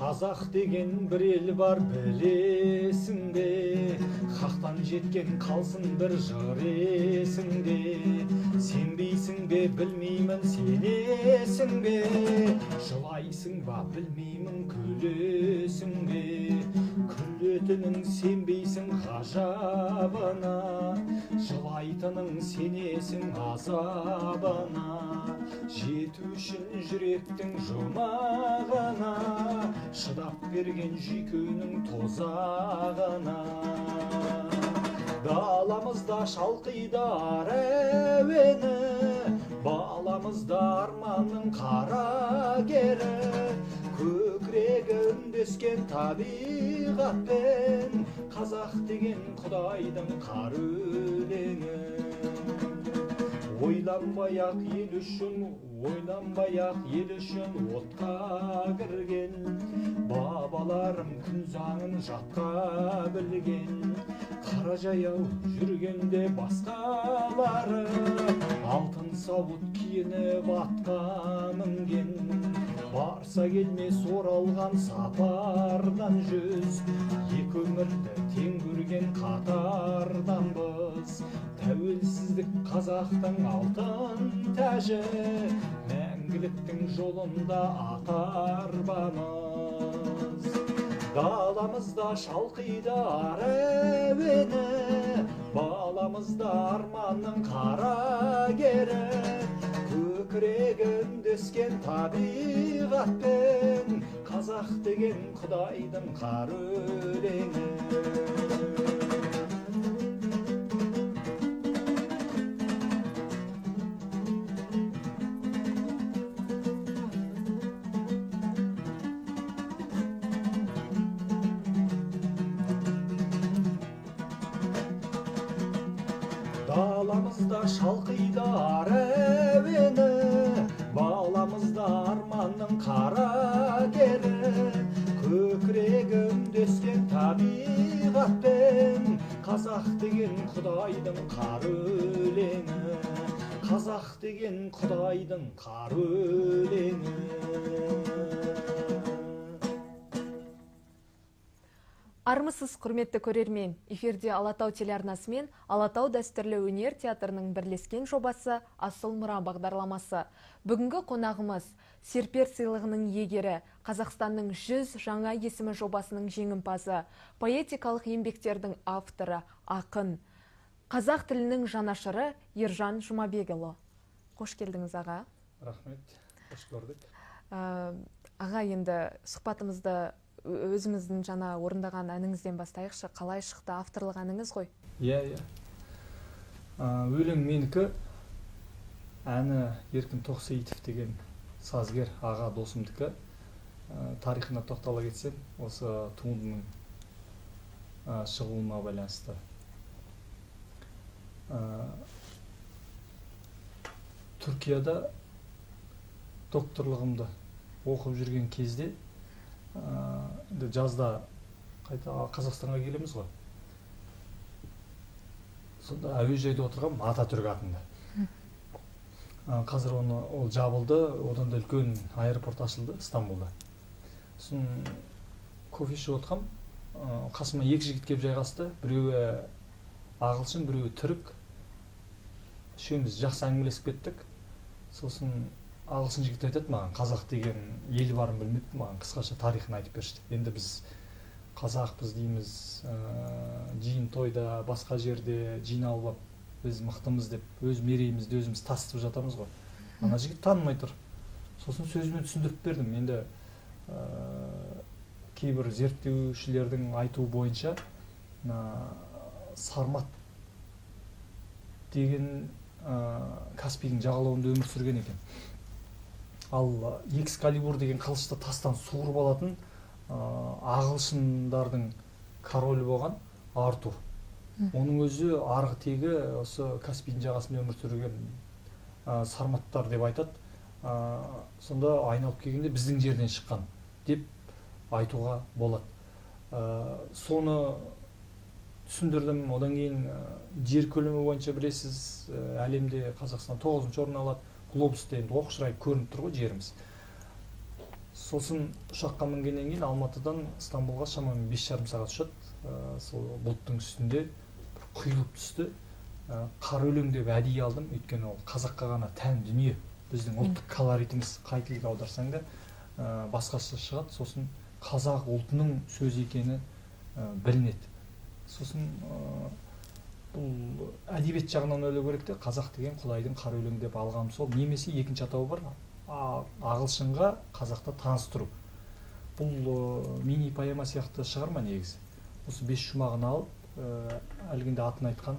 Қазақ деген бір ел бар білесің бе, хақтан жеткен қалсын бір жыр есіңде. Сенбейсің бе білмеймін, сенесің бе, жылайсың ба білмеймін, күлесің бе. Күлетінің сенбейсің ғажабына, жылайтының сенесің азабына. Жету үшін жүректің жұмағына, шыдап берген жүйкенің тозағына. Даламызда шалқиды әуені, баламызда арманның қара кері. Көкірегі үндескен табиғатпен, қазақ деген құдайдың қар өлеңі. Ойланбай-ақ ел үшін, ойланбай-ақ ел үшін отқа кірген. Бабаларым күн заңын жатқа білген. Қара жаяу жүргенде басқалары, алтын сауыт киініп атқа мінген. Барса келмес оралған сапардан жүз, екі өмірді тең көрген қатарданбыз. Тәуелсіздік қазақтың алтын тәжі, мәңгіліктің жолында ат арбамыз. Даламызда шалқиды әуені, баламызда арманның қара кері. Көкірегі үндескен табиғатпен, қазақ деген құдайдың қар өлеңі. Даламызда шалқиды әуені, баламызда арманның қара кері. Көкірегі үндескен табиғатпен, қазақ деген құдайдың қар өлеңі. Қазақ деген құдайдың қар өлеңі. Армысыз, құрметті көрермен. Эфирде Алатау телеарнасы мен Алатау дәстүрлі өнер театрының бірлескен жобасы Асыл мұра бағдарламасы. Бүгінгі қонағымыз Серпер сыйлығының иегері, Қазақстанның 100 жаңа есімі жобасының жеңімпазы, поэтикалық еңбектердің авторы, ақын, қазақ тілінің жанашыры Ержан Жұмабекұлы. Қош келдіңіз, аға. Рахмет, қош көрдік. Аға, енді сұхбатымызды өзіміздің жаңа орындаған әніңізден бастайықшы. Қалай шықты? Авторлық әніңіз ғой? Иә. Өлең менікі, әні Еркін Тоқсейітов деген сазгер аға досымдікі. Тарихына тоқтала кетсем, осы туындының шығуына байланысты. Түркияда докторлығымды оқып жүрген кезде, жазда қайта Қазақстанға келеміз ғой. Сонда әуежайда отырған Ататүрік атында. Қазір ол жабылды, одан да үлкен аэропорт ашылды Стамбулда. Сосын кофе ішіп отқам, қасыма екі жігіт келіп жайғасты. Біреуі ағылшын, біреуі түрік. Үшеуміз жақсы әңгімелесіп кеттік. Сосын ағылшын жігіт айтады маған, қазақ деген ел барын білмепті, маған қысқаша тарихын айтып берші. Енді біз қазақпыз дейміз, жиын тойда, басқа жерде жиналып, біз мықтымыз деп, өз мерейімізді өзіміз тасытып жатамыз ғой. Ана жігіт танымай тұр. Сосын сөзімен түсіндіріп бердім. Енді кейбір зерттеушілердің айтуы бойынша, Сармат деген Каспийдің жағалауында өмір сүрген екен. Ал Экскалибур деген қылышты тастан суырып алатын ағылшындардың королі болған Артур. Оның өзі арғы тегі осы Каспийдің жағасында өмір сүрген сарматтар деп айтады. Сонда айналып келгенде біздің жерден шыққан деп айтуға болады. Соны түсіндірдім. Одан кейін жер көлемі бойынша білесіз, әлемде Қазақстан 9-ші орын алады. Глобуста енді оқшырайып көрініп тұр ғой жеріміз. сосын ұшаққа мінгеннен кейін Алматыдан Стамбулға шамамен 5,5 сағат ұшады. Сол бұлттың үстінде бір құйылып түсті. Қара өлең деп әдейі алдым, өйткені ол қазаққа ғана тән дүние. Біздің ұлттық колоритіміз, қай тілге аударсаң да басқасы шығады. Сосын қазақ ұлтының сөзі екені білінеді. Сосын бұл әдебиет жағынан ойлау керек те, қазақ деген Құдайдың қара өлең деп алғам сол. Немесе екінші атауы бар, ағылшынға қазақта таныстыру. Бұл мини поэма сияқты шығарма негізі. Осы 5 жұмағын алып, әлгінде атын айтқан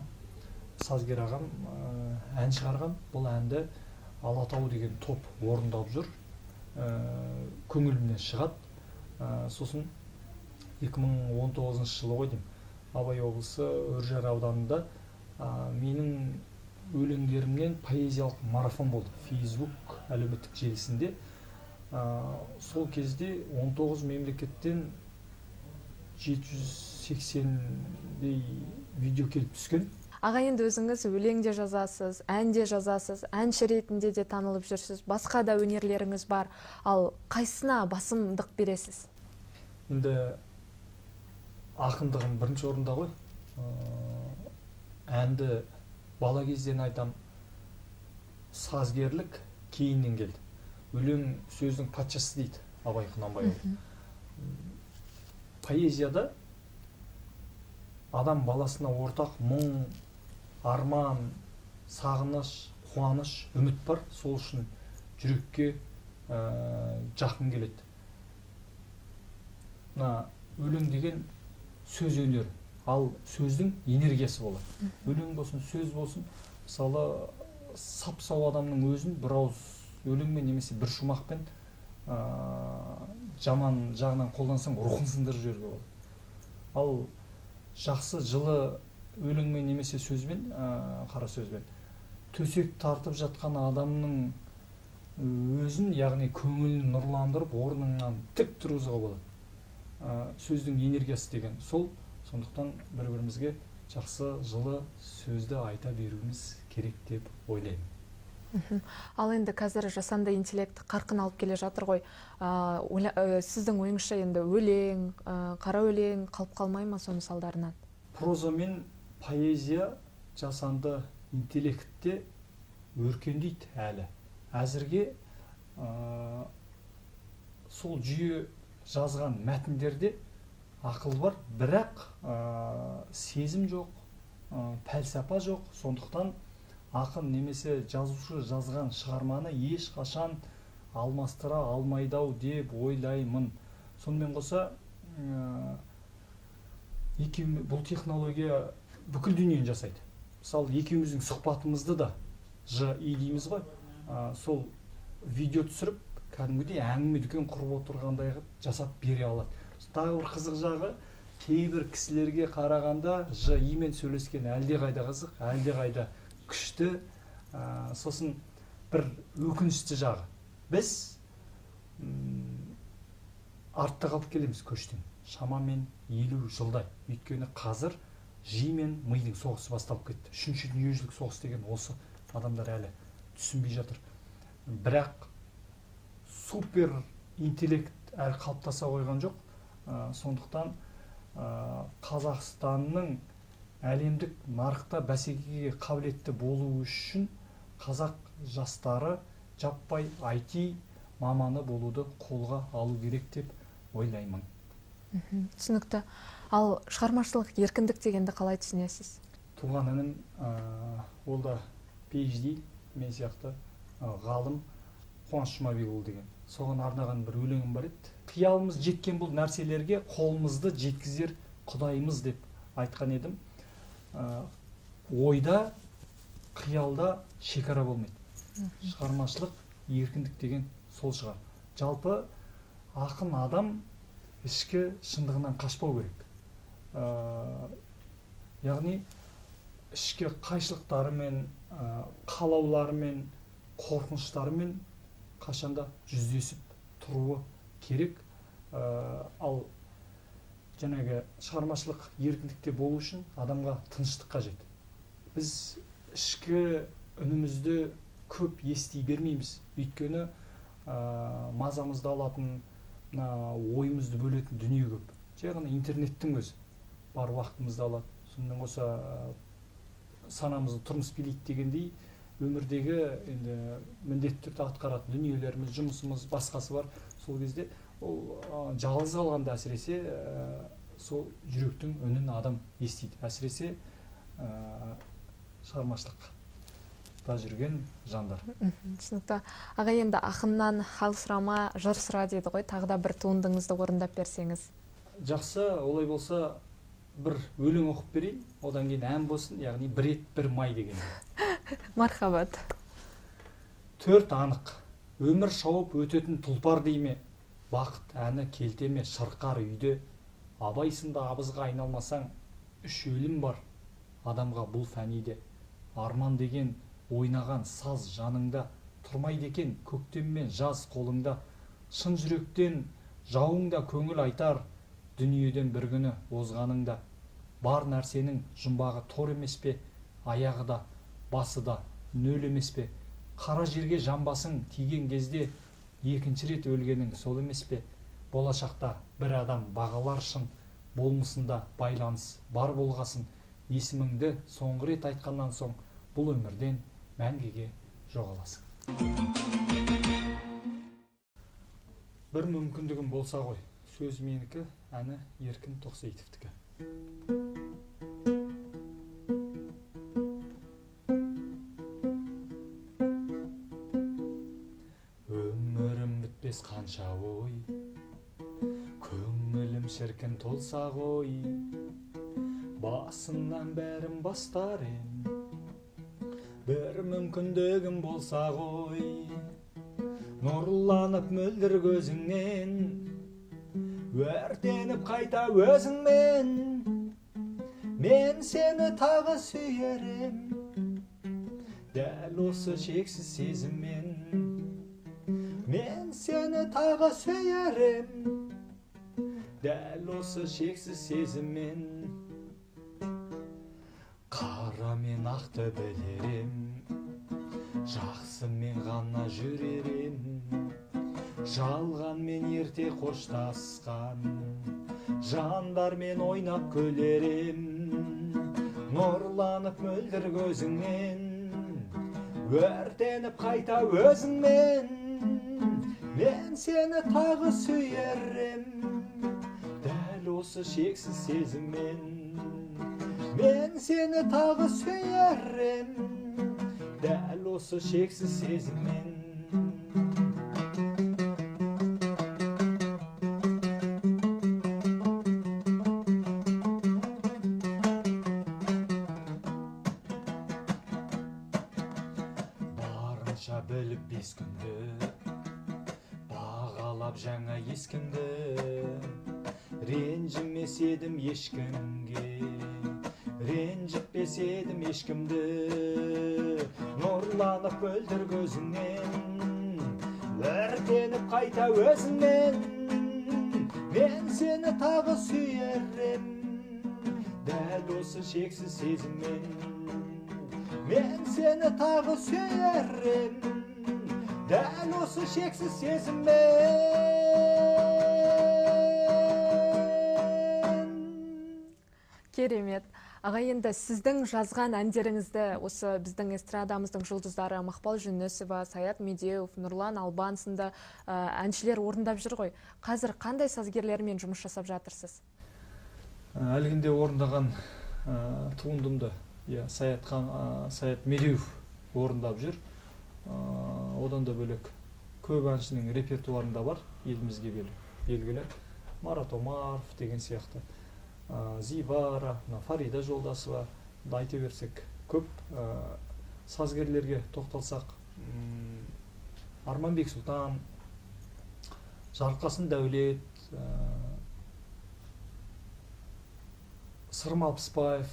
сазгер ағам ән шығарған. Бұл әнді Алатау деген топ орындап жүр. Көңілімнен шығады. Сосын 2019 жылы ғой деймін, Абай облысы Үржар ауданында менің өлеңдерімнен поэзиялық марафон болды. Facebook әлеуметтік желісінде. Сол кезде 19 мемлекеттен 780-дей видео келіп түскен. Аға, енді өзіңіз өлең де жазасыз, ән де жазасыз, әнші ретінде де танылып жүрсіз, басқа да өнерлеріңіз бар. Ал қайсына басымдық бересіз? Енді ақындығым бірінші орында ғой. Әнді бала кезден айтам, сазгерлік кейіннен келді. Өлең сөздің патшасы дейді Абай Құнанбайұлы. Поэзияда адам баласына ортақ мұң, арман, сағыныш, қуаныш, үміт бар. Сол үшін жүрекке жақын келеді. Өлең деген сөз өнері, ал сөздің энергиясы болады. Өлең болсын, сөз болсын, мысалы сап-сау адамның өзін бір ауыз өлеңмен немесе бір шумақпен жаман жағынан қолдансаң рухын сындырып жіберуге болады. Ал жақсы жылы өлеңмен немесе сөзбен, қара сөзбен төсек тартып жатқан адамның өзін, яғни көңілін нұрландырып, орнынан тік тұрғызуға болады. Сөздің энергиясы деген сол. Сондықтан бір-бірімізге жақсы жылы сөзді айта беруіміз керек деп ойлаймын. Ал енді қазір жасанды интеллект қарқын алып келе жатыр ғой. Сіздің ойыңызша енді өлең, қара өлең қалып қалмай ма соның салдарынан? Проза мен поэзия жасанды интеллектте өркендейді әлі. Әзірге сол жүйе жазған мәтіндерде ақыл бар, бірақ сезім жоқ, пәлсапа жоқ. Сондықтан ақын немесе жазушы жазған шығарманы ешқашан алмастыра алмайды-ау деп ойлаймын. Сонымен қоса, бұл технология бүкіл дүниені жасайды. Мысалы, екеуміздің сұхбатымызды да ЖИ дейміз ғой, сол видео түсіріп, кәдімгідей әңгіме дүкен құрып отырғандай жасап бере алады. Тағы бір қызық жағы, кейбір кісілерге қарағанда ЖИ мен сөйлескен әлдеқайда қызық, әлдеқайда күшті. Сосын бір өкінішті жағы, біз артта қалып келеміз көштен, шамамен 50 жылдай. Өйткені қазір жи мен мидың соғысы басталып кетті. Үшінші дүниежүзілік соғыс деген осы, адамдар әлі түсінбей жатыр. Бірақ супер интеллект әлі қалыптаса қойған жоқ. Сондықтан Қазақстанның әлемдік нарықта бәсекеге қабілетті болу үшін қазақ жастары жаппай IT маманы болуды қолға алу керек деп ойлаймын. Түсінікті. Ал шығармашылық еркіндік дегенді қалай түсінесіз? Туған інім, ол да PhD, мен сияқты ғалым Қуаныш Жұмабекұлы деген. Соған арнаған бір өлеңім бар еді. Қиялымыз жеткен бұл нәрселерге қолымызды жеткізер Құдайымыз деп айтқан едім. Ойда, қиялда шекара болмайды. Шығармашылық еркіндік деген сол шығар. Жалпы ақын адам ішкі шындығынан қашпау керек. Яғни ішкі қайшылықтарымен, қалауларымен, қорқыныштарымен қашанда жүздесіп тұруы керек. Ал жаңағы шығармашылық еркіндікте болу үшін адамға тыныштық қажет. Біз ішкі үнімізді көп ести бермейміз. Өйткені мазамызды алатын, ойымызды бөлетін дүние көп. Жай ғана интернеттің өзі бар уақытымызды алады. Сонымен қоса санамызды тұрмыс билейді дегендей, өмірдегі енді міндетті түрде атқаратын дүниелеріміз, жұмысымыз, басқасы бар. Сол кезде ол жалғыз қалғанда әсіресе сол жүректің үнін адам естиді. Әсіресе шығармашылықта жүрген жандар. Түсінікті. Аға, енді ақыннан хал сұрама, жыр сұра дейді ғой. Тағы да бір туындыңызды орындап берсеңіз. Жақсы, олай болса бір өлең оқып берейін, одан кейін ән болсын, яғни бір ет, бір май деген. Мархабат. Төрт анық, өмір шауып өтетін тұлпар дейме, бақыт әні келтеме шырқар үйде, абайсында абызға айналмасаң, үш өлім бар адамға бұл фәниде. Арман деген ойнаған саз жаныңда, тұрмайды екен көктем мен жаз қолыңда, шын жүректен жауыңда көңіл айтар, дүниеден бір күні озғаныңда. Бар нәрсенің жұмбағы тор емес пе, аяғы да, басы да нөл емес пе, қара жерге жамбасың тиген кезде, екінші рет өлгенің сол емес пе, болашақта бір адам бағалар шын, болмысында байланыс бар болғасын, есіміңді соңғы рет айтқаннан соң, бұл өмірден мәңгіге жоғаласың. Бір мүмкіндігім болса ғой, сөз менікі, әні Еркін Тоқсейітовтікі. Өмірім бітпес қанша ой, көңілім шіркін толса ғой, басымнан бәрін бастар ем, бір мүмкіндігім болса ғой, нұрланып мөлдір көзіңнен, өртеніп қайта өзіңмен, мен сені тағы сүйерем, дәл осы шексіз сезіммен, мен сені тағы сүйерем, дәл осы шексіз сезіммен. Қара мен ақты білерем, жақсы мен ғана жүререм, жалғанмен ерте қоштасқан жандармен ойнап күлерем, нұрланып мөлдір көзіңнен, өртеніп қайта өзіңмен, мен сені тағы сүйерем, дәл осы шексіз сезіммен, мен сені тағы сүйерем, дәл осы шексіз сезіммен. Барынша біліп бес күнді, бағалап жаңа ескімді, ренжімес едім ешкімге, ренжітпес едім ешкімді, нұрланып мөлдір көзіңнен, өртеніп қайта өзіңмен, мен сені тағы сүйерем, дәл осы шексіз сезіммен, мен сені тағы сүйерем, дәл осы шексіз сезіммен. Керемет. Аға, енді сіздің жазған әндеріңізді осы біздің эстрадамыздың жұлдыздары Мақпал Жүнісова, Саят Медеуов, Нұрлан Албан сынды әншілер орындап жүр ғой. Қазір қандай сазгерлермен жұмыс жасап жатырсыз? Әлгінде орындаған туындымды Саят Медеуов орындап жүр. Одан да бөлек көп әншінің репертуарында бар, елімізге белгілі. Марат Омаров деген сияқты. Зивара, Фарида Жолдасова, айта берсек көп. Сазгерлерге тоқталсақ, Арманбек Сұлтан, Жарылқасын Дәулет, Сырым Алпысбаев,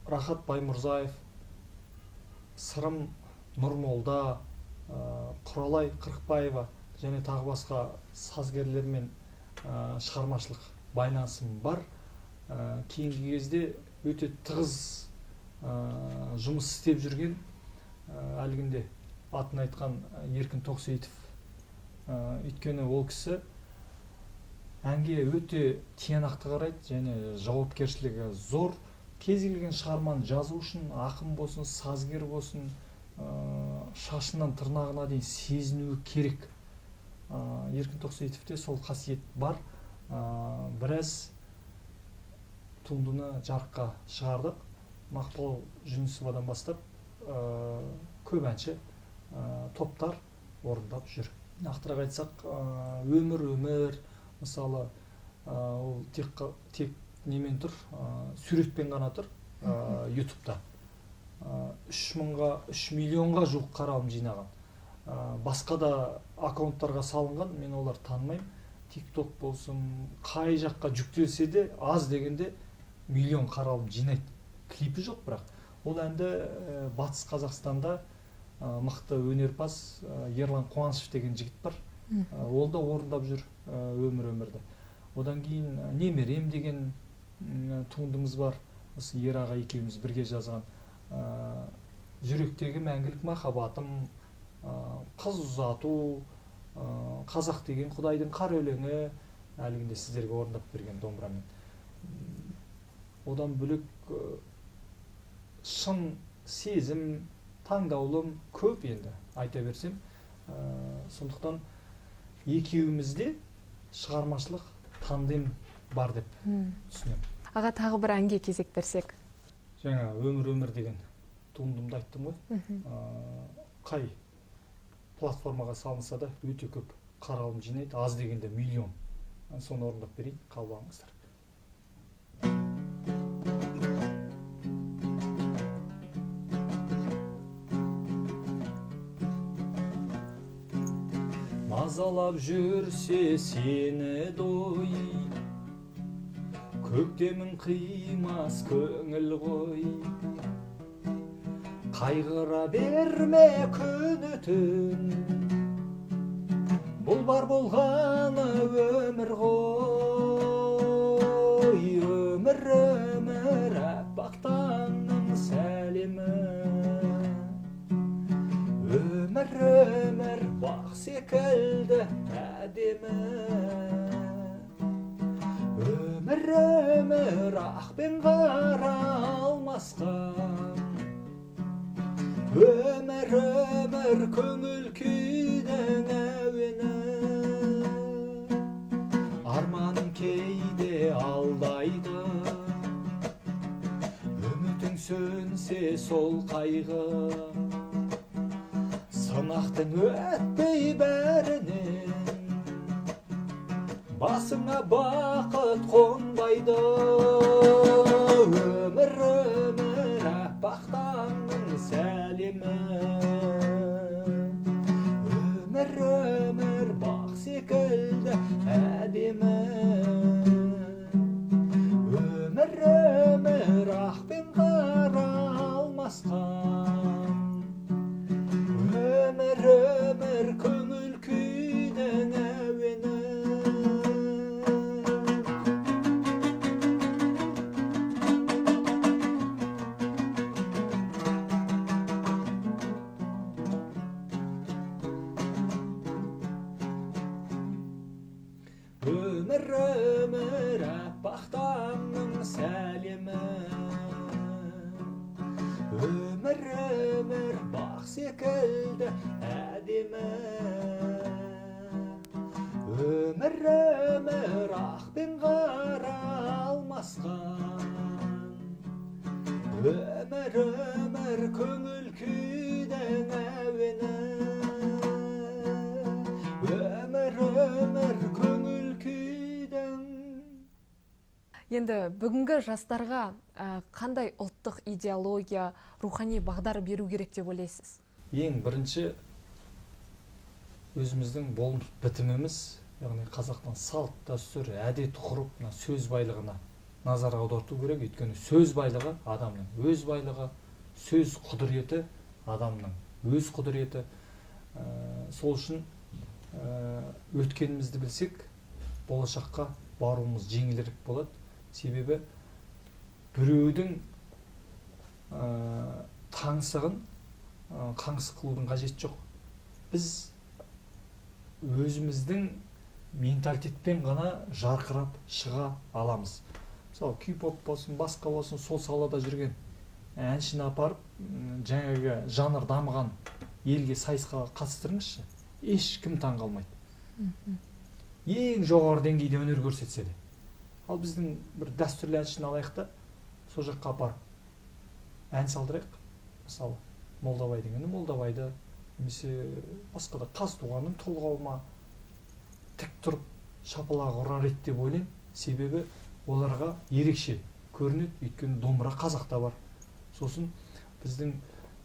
Рахат Баймұрзаев, Сырым Нұрмолда, Құралай Қырықбаева және тағы басқа сазгерлермен шығармашылық байланысым бар. Кейінгі кезде өте тығыз жұмыс істеп жүрген әлгінде атын айтқан Еркін Тоқсейітов. Өйткені ол кісі әнге өте тиянақты қарайды және жауапкершілігі зор. Кез келген шығарманы жазу үшін ақын болсын, сазгер болсын, шашынан тырнағына дейін сезінуі керек. Еркін Тоқсейітовте сол қасиет бар. Біраз туындыны жарыққа шығардық. Мақпал Жүнісовадан бастап көп әнші топтар орындап жүр. Нақтырақ айтсақ, өмір, мысалы, ол тек немен тұр, суретпен ғана тұр ютубта. 3 миллионға жуық қаралым жинаған. Басқа да аккаунттарға салынған, мен олар танымаймын. TikTok болсын, қай жаққа жүктелсе де аз дегенде миллион қаралым жинайды. Клипі жоқ, бірақ ол әнді Батыс Қазақстанда мықты өнерпаз Ерлан Қуанышев деген жігіт бар. Ол да орындап жүр өмірді. Одан кейін Немерем деген туындымыз бар. Осы Ераға екеуміз бірге жазған. Жүректегі мәңгілік махаббатым, қыз ұзату, қазақ деген құдайдың қар өлеңі, әлгінде сіздерге орындап берген домбырамен. Одан бөлек шын сезім, таңдаулым көп енді айта берсем. Сондықтан екеуімізде шығармашылық тандем бар деп түсінемін. Аға, тағы бір әнге кезек берсек. Жаңа өмір деген туындымды айттым ғой. Қай платформаға салынса да өте көп қаралым жинайды, аз дегенде миллион. Соны орындап берейін, қалбаңыздар. Мазалап жүрсе сені дой, көктемін қимас көңіл ғой. Қайғыра берме күні түн, бұл бар болғаны өмір ғой. Өмір аппақ таңның сәлемі, өмір бақ секілді әдемі. Өмір ақ пен қара алмасқан, өмір көңіл күйдің әуені. Арманым кейде алдайды, үмітің сөнсе сол қайғы. Сынақтың өтпей бәрінен, басыңа бақыт қонбайды. Өмір аппақ таңның сәлемі, өмір бақ секілді әдемі. Өмір ақ пен қара алмасқан, өмір көңіл күйдің әуені. Өмір аппақ таңның сәлемі, өмір бақ секілді әдемі. Өмір ақ пен қара алмасқан, өмір көңіл күйдің әуені. Өмір көңіл күйдің. Енді бүгінгі жастарға қандай ұлттық идеология, рухани бағдар беру керек деп ойлайсыз? Ең бірінші өзіміздің болмыс бітіміміз, яғни қазақтың салт дәстүр, әдет ғұрып, сөз байлығына назар аударту керек. Өйткені сөз байлығы адамның өз байлығы, сөз құдіреті адамның өз құдіреті. Сол үшін өткенімізді білсек, болашаққа баруымыз жеңілірек болады. Себебі біреудің таңсығын қаңсық қылудың қажеті жоқ. Біз өзіміздің менталитетпен ғана жарқырап шыға аламыз. Мысалы кей-поп болсын, басқа болсын, сол салада жүрген әншіні апарып жаңағы жанр дамыған елге сайысқа қатыстырыңызшы, ешкім таң қалмайды. Ең жоғары деңгейде өнер көрсетсе де. Ал біздің бір дәстүрлі әншіні алайық та, сол жаққа апарып ән салдырайық. Мысалы Молдабай дегенде Молдабайды, немесе басқа да Қазтуғанның толғауыма тік тұрып шапалақ ұрар еді деп ойлаймын. Себебі оларға ерекше көрінеді, өйткені домбыра қазақта бар. Сосын біздің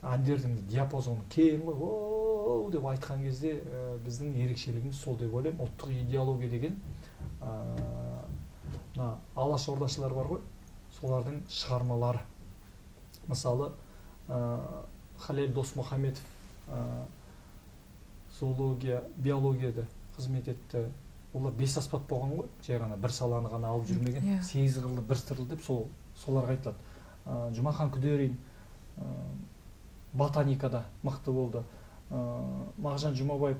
әндердің диапазоны кең ғой, оу деп айтқан кезде біздің ерекшелігіміз сол деп ойлаймын. Ұлттық идеология деген алаш ордашылар бар ғой, солардың шығармалары. Мысалы Халел Досмұхамедов зоология, биологияда қызмет етті. Олар 5 аспап болған ғой, жай ғана бір саланы ғана алып жүрмеген, 8 қырлы, бір сырлы деп соларға айтылады. Жұмахан Күдерин ботаникада мықты болды. Мағжан Жұмабаев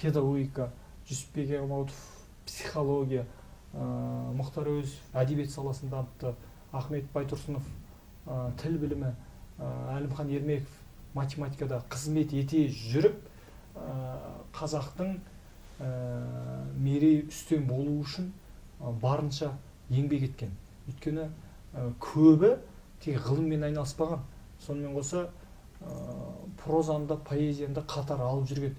педагогика, Жүсіпбек Аймауытов психология, Мұхтар Әуезов әдебиет саласын дамытты, Ахмет Байтұрсынов тіл білімі, Әлімхан Ермеков математикада қызмет ете жүріп, қазақтың мерей үстем болу үшін барынша еңбек еткен. Өйткені көбі тек ғылыммен айналыспаған. Сонымен қоса прозаны, поэзияны қатар алып жүрген.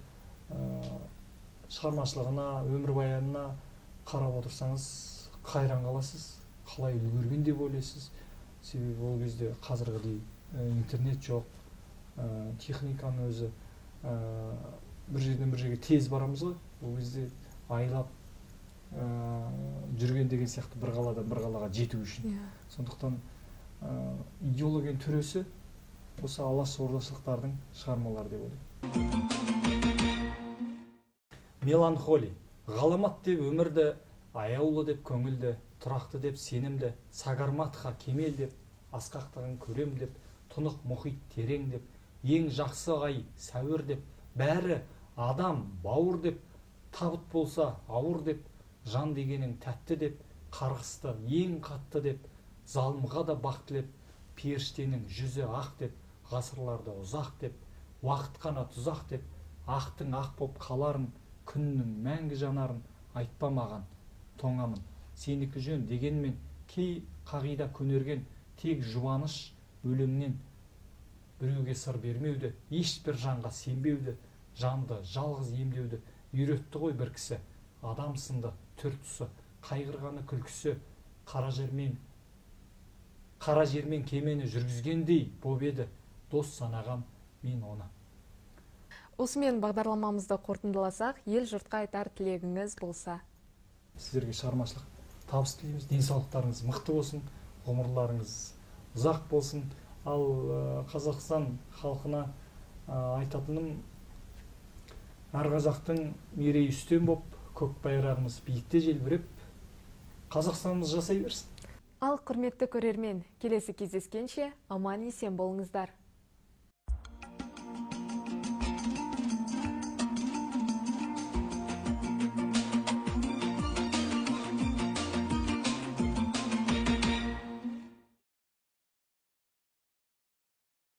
Шығармашылығына, өмірбаянына қарап отырсаңыз қайран қаласыз, қалай үлгерген деп ойлайсыз. Себебі ол кезде қазіргідей интернет жоқ, техниканың өзі бір жерден бір жерге тез барамыз ғой. Ол кезде айлап жүрген деген сияқты бір қаладан бір қалаға жету үшін. Сондықтан идеологияның түресі осы алаш ордашылықтардың шығармалары деп ойлаймын. Меланхоли. Ғаламат деп өмірді, аяулы деп көңілді, тұрақты деп сенімді, сагарматха кемел деп, асқақтығын көрем деп, тұнық мұхит терең деп, ең жақсы ай сәуір деп, бәрі адам бауыр деп, табыт болса ауыр деп, жан дегенің тәтті деп, қарғысты ең қатты деп, залымға да бақ тілеп, періштенің жүзі ақ деп, ғасырларды ұзақ деп, уақыт қана тұзақ деп, ақтың ақ боп қаларын, күннің мәңгі жанарын, айтпа маған тоңамын. Сенікі жөн дегенмен кей қағида көнерген, тек жұбаныш өлімнен біреуге сыр бермеуді, ешбір жанға сенбеуді, жанды жалғыз емдеуді үйретті ғой бір кісі. Адам сынды түр тұсы, қайғырғаны күлкісі, қара жермен кемені жүргізгендей боп еді, дос санағам мен оны. Осымен бағдарламамызды қорытындыласақ, ел жұртқа айтар тілегіңіз болса? Сіздерге шығармашылық табыс тілейміз, денсаулықтарыңыз мықты болсын, ғұмырларыңыз ұзақ болсын. Ал Қазақстан халқына айтатыным, әр қазақтың мерейі үстем боп, көк байрағымыз биікте желбіреп, Қазақстанымыз жасай берсін. Ал құрметті көрермен, келесі кездескенше аман есен болыңыздар.